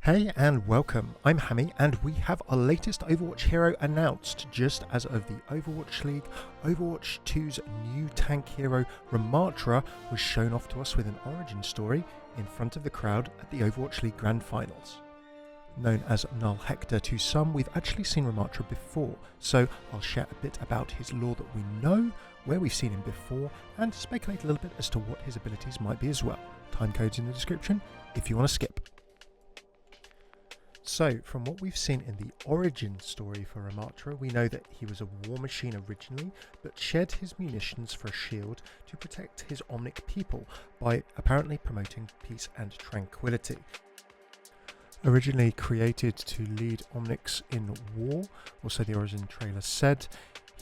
Hey and welcome, I'm Hammeh and we have our latest Overwatch hero announced just as of the Overwatch League. Overwatch 2's new tank hero Ramatra was shown off to us with an origin story in front of the crowd at the Overwatch League Grand Finals. Known as Null Hector to some, we've actually seen Ramatra before, so I'll share a bit about his lore that we know, where we've seen him before, and speculate a little bit as to what his abilities might be as well. Timecode's in the description if you want to skip. So, from what we've seen in the origin story for Ramatra, we know that he was a war machine originally, but shed his munitions for a shield to protect his Omnic people by apparently promoting peace and tranquility. Originally created to lead Omnics in war, or so the origin trailer said,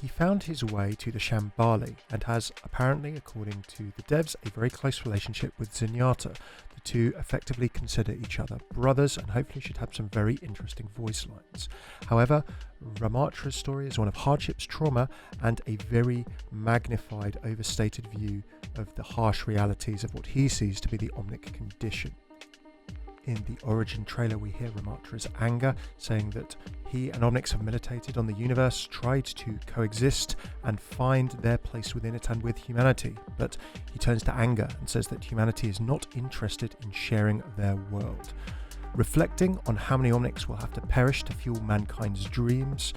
he found his way to the Shambali and has apparently, according to the devs, a very close relationship with Zenyatta. The two effectively consider each other brothers and hopefully should have some very interesting voice lines. However, Ramatra's story is one of hardships, trauma, and a very magnified, overstated view of the harsh realities of what he sees to be the Omnic condition. In the origin trailer we hear Ramatra's anger, saying that he and Omnics have militated on the universe, tried to coexist and find their place within it and with humanity, but he turns to anger and says that humanity is not interested in sharing their world. Reflecting on how many Omnics will have to perish to fuel mankind's dreams,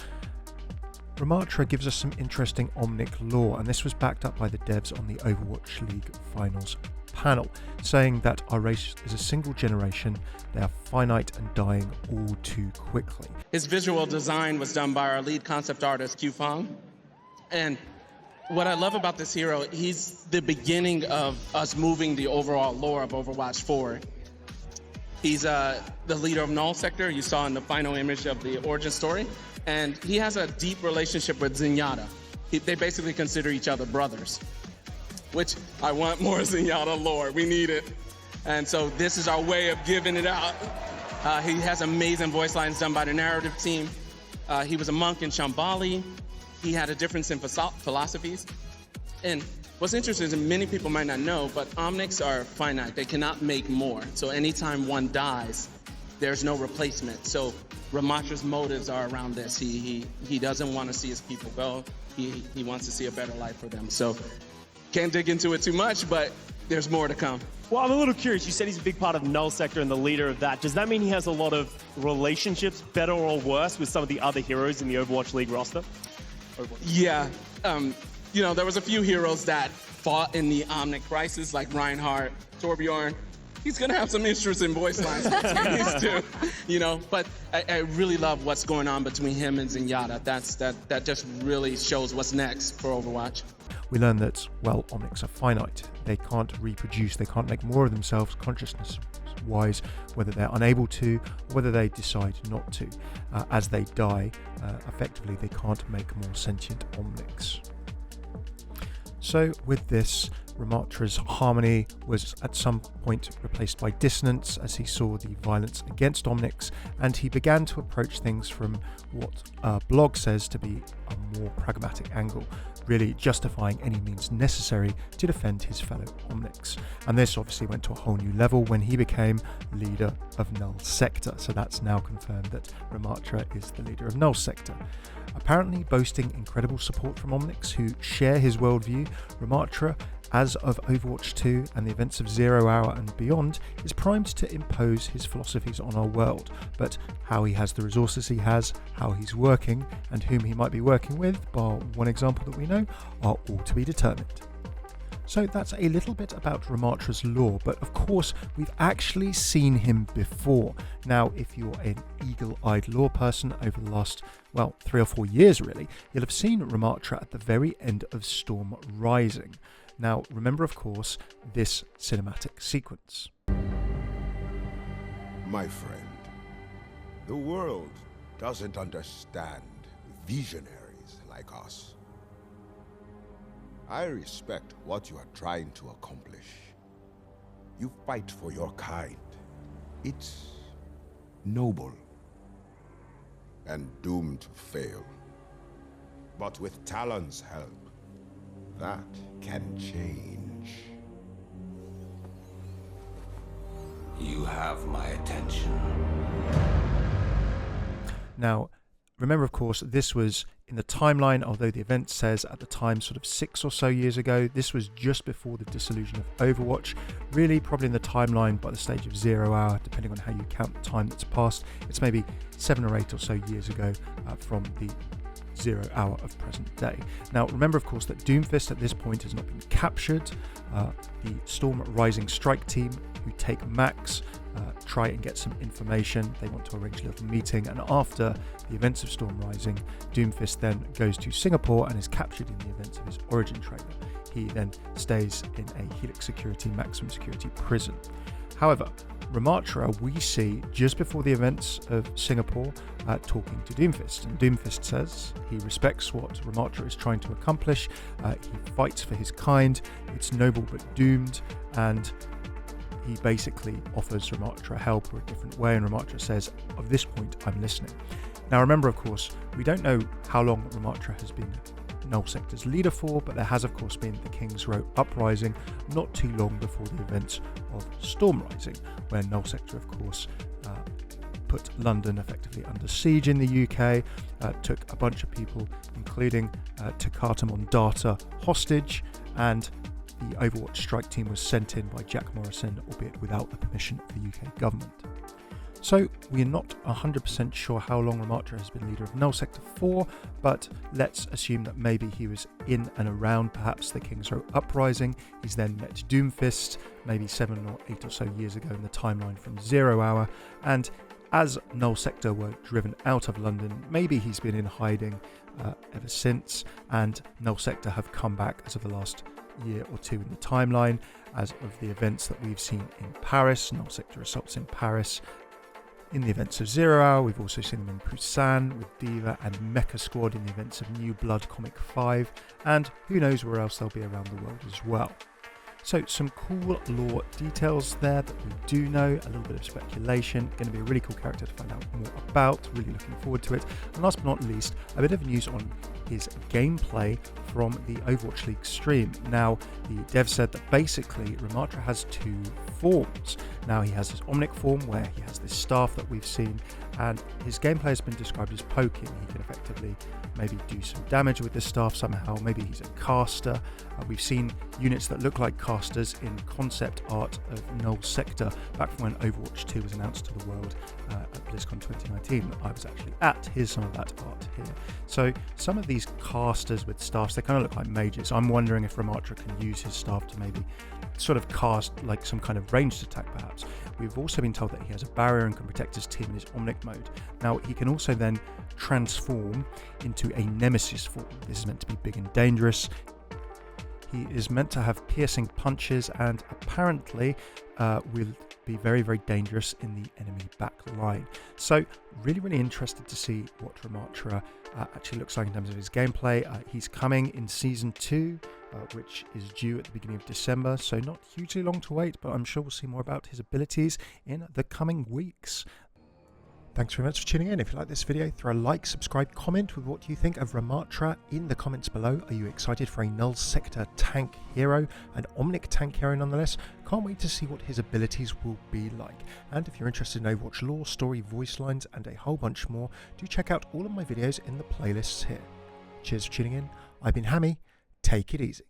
Ramatra gives us some interesting Omnic lore, and this was backed up by the devs on the Overwatch League Finals panel, saying that our race is a single generation, they are finite and dying all too quickly. His visual design was done by our lead concept artist, Q Fong. And what I love about this hero, he's the beginning of us moving the overall lore of Overwatch forward. He's the leader of Null Sector, you saw in the final image of the origin story, and he has a deep relationship with Zenyatta. They basically consider each other brothers, which I want more Zenyatta lore, we need it. And so this is our way of giving it out. He has amazing voice lines done by the narrative team. He was a monk in Shambali. He had a difference in philosophies. And what's interesting is many people might not know, but Omnics are finite. They cannot make more. So anytime one dies, there's no replacement. So Ramatra's motives are around this. He doesn't want to see his people go. He wants to see a better life for them. So can't dig into it too much, but there's more to come. Well, I'm a little curious. You said he's a big part of Null Sector and the leader of that. Does that mean he has a lot of relationships, better or worse, with some of the other heroes in the Overwatch League roster? Yeah. You know, there was a few heroes that fought in the Omnic crisis, like Reinhardt, Torbjorn. He's going to have some interesting voice lines. He's too, you know, but I really love what's going on between him and Zenyatta. That just really shows what's next for Overwatch. We learn that, well, Omnics are finite. They can't reproduce, they can't make more of themselves consciousness-wise, whether they're unable to, or whether they decide not to. As they die, effectively they can't make more sentient Omnics. So with this, Ramatra's harmony was at some point replaced by dissonance as he saw the violence against Omnics, and he began to approach things from what a blog says to be a more pragmatic angle, really justifying any means necessary to defend his fellow Omnics. And this obviously went to a whole new level when he became leader of Null Sector, so that's now confirmed that Ramatra is the leader of Null Sector. Apparently boasting incredible support from Omnics who share his worldview, Ramatra, as of Overwatch 2 and the events of 0 Hour and beyond, is primed to impose his philosophies on our world, but how he has the resources he has, how he's working, and whom he might be working with, bar one example that we know, are all to be determined. So that's a little bit about Ramatra's lore, but of course we've actually seen him before. Now, if you're an eagle-eyed lore person over the last, well, 3 or 4 years really, you'll have seen Ramatra at the very end of Storm Rising. Now, remember, of course, this cinematic sequence. My friend, the world doesn't understand visionaries like us. I respect what you are trying to accomplish. You fight for your kind. It's noble and doomed to fail. But with Talon's help, that can change. You have my attention. Now, remember, of course, this was in the timeline, although the event says at the time sort of 6 or so years ago. This was just before the dissolution of Overwatch, really probably in the timeline by the stage of 0 hour, depending on how you count the time that's passed. It's maybe 7 or 8 or so years ago from the 0 hour of present day. Now, remember, of course, that Doomfist at this point has not been captured. The Storm Rising strike team, who take Max, try and get some information. They want to arrange a little meeting, and after the events of Storm Rising, Doomfist then goes to Singapore and is captured in the events of his origin trailer. He then stays in a Helix Security maximum security prison. However, Ramatra we see just before the events of Singapore talking to Doomfist, and Doomfist says he respects what Ramatra is trying to accomplish. He fights for his kind. It's noble but doomed, and he basically offers Ramatra help or a different way, and Ramatra says, at this point, I'm listening. Now, remember, of course, we don't know how long Ramatra has been Null Sector's leader for, but there has, of course, been the King's Row uprising not too long before the events of Storm Rising, where Null Sector, of course, put London effectively under siege in the UK, took a bunch of people, including Takata Mondata, hostage, and the Overwatch strike team was sent in by Jack Morrison, albeit without the permission of the UK government. So we are not 100% sure how long Ramatra has been leader of Null Sector for, but let's assume that maybe he was in and around perhaps the King's Row uprising. He's then met Doomfist maybe 7 or 8 or so years ago in the timeline from 0 hour, and as Null Sector were driven out of London, maybe he's been in hiding ever since, and Null Sector have come back as of the last year or two in the timeline, as of the events that we've seen in Paris. Null Sector assaults in Paris. In the events of 0 hour, we've also seen them in Busan with Diva and Mecha Squad in the events of New Blood Comic 5, and who knows where else they'll be around the world as well. So some cool lore details there that we do know, a little bit of speculation. Going to be a really cool character to find out more about, really looking forward to it. And last but not least, a bit of news on his gameplay from the Overwatch League stream. Now, the dev said that basically Ramatra has 2 forms. Now, he has his Omnic form where he has this staff that we've seen, and his gameplay has been described as poking. He can effectively maybe do some damage with this staff somehow. Maybe he's a caster. We've seen units that look like casters in concept art of Null Sector back from when Overwatch 2 was announced to the world at BlizzCon 2019. I was actually at. Here's some of that art here. So some of these casters with staffs, they kind of look like mages. I'm wondering if Ramatra can use his staff to maybe sort of cast like some kind of ranged attack perhaps. We've also been told that he has a barrier and can protect his team in his Omnic mode. Now, he can also then transform into a Nemesis form. This is meant to be big and dangerous. He is meant to have piercing punches and apparently will be very, very dangerous in the enemy back line. So really, really interested to see what Ramatra actually looks like in terms of his gameplay. He's coming in Season 2, which is due at the beginning of December, so not hugely long to wait, but I'm sure we'll see more about his abilities in the coming weeks. Thanks very much for tuning in. If you like this video, throw a like, subscribe, comment with what you think of Ramatra in the comments below. Are you excited for a Null Sector tank hero, an Omnic tank hero nonetheless? Can't wait to see what his abilities will be like. And if you're interested in Overwatch lore, story, voice lines, and a whole bunch more, do check out all of my videos in the playlists here. Cheers for tuning in. I've been Hammeh. Take it easy.